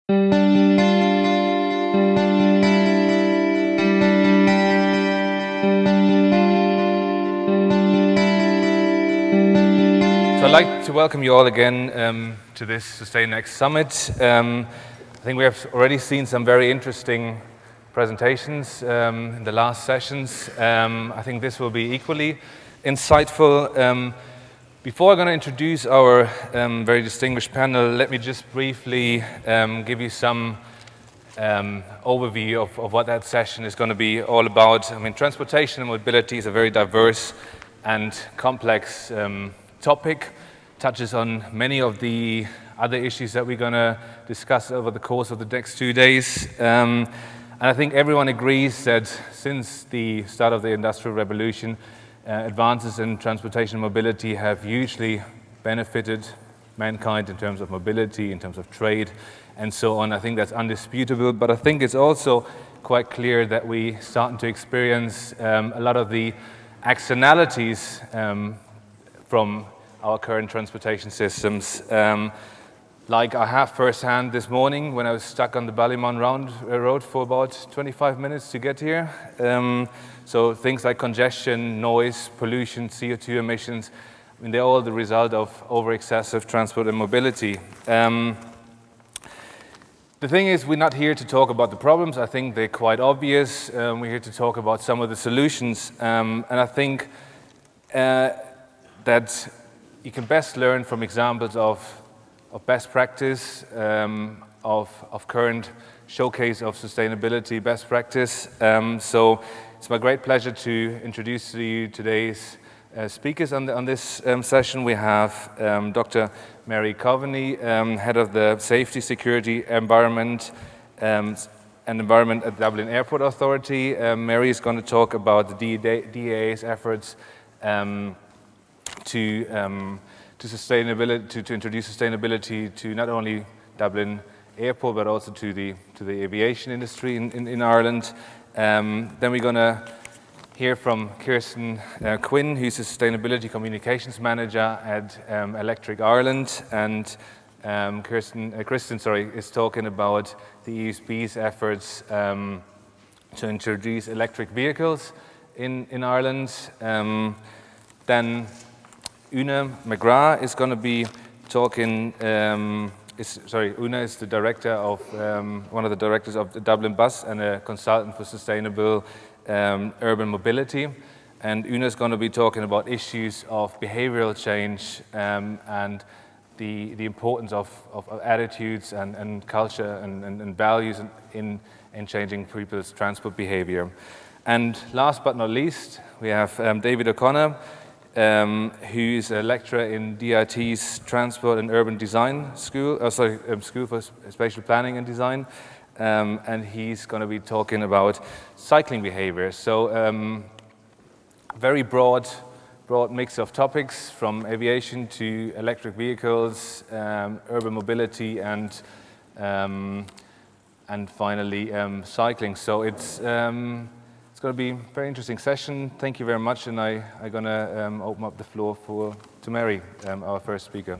So I'd like to welcome you all again to this SustainNext Summit. I think we have already seen some very interesting presentations in the last sessions. I think this will be equally insightful. Before I'm going to introduce our very distinguished panel, let me just briefly give you some overview of what that session is going to be all about. I mean, transportation and mobility is a very diverse and complex topic, touches on many of the other issues that we're going to discuss over the course of the next 2 days. And I think everyone agrees that since the start of the Industrial Revolution, advances in transportation and mobility have hugely benefited mankind in terms of mobility, in terms of trade, and so on. I think that's undisputable, but I think it's also quite clear that we're starting to experience a lot of the externalities from our current transportation systems. Like I have firsthand this morning when I was stuck on the Ballymun Road for about 25 minutes to get here. So things like congestion, noise, pollution, CO2 emissions, I mean, they're all the result of over-excessive transport and mobility. The thing is, we're not here to talk about the problems. I think they're quite obvious. We're here to talk about some of the solutions. And I think that you can best learn from examples of best practice, of current showcase of sustainability best practice. So it's my great pleasure to introduce to you today's speakers on this session. We have Dr. Mary Coveney, Head of the Safety, Security, Environment and Environment at Dublin Airport Authority. Mary is going to talk about the DAA's efforts to introduce sustainability to not only Dublin Airport but also to the aviation industry in Ireland. Then we're going to hear from Kirsten Quinn, who's a Sustainability Communications Manager at Electric Ireland, and Kristen is talking about the ESB's efforts to introduce electric vehicles in Ireland. Then Una McGrath is going to be talking. Una is the director of one of the directors of the Dublin Bus and a consultant for sustainable urban mobility. And Una is going to be talking about issues of behavioral change and the importance of attitudes and culture and values in changing people's transport behavior. And last but not least, we have David O'Connor, who is a lecturer in DIT's Transport and Urban Design School, School for Spatial Planning and Design, and he's going to be talking about cycling behavior. So very broad mix of topics, from aviation to electric vehicles, urban mobility, and finally cycling. So it's going to be a very interesting session. Thank you very much, and I'm going to open up the floor to Mary, our first speaker.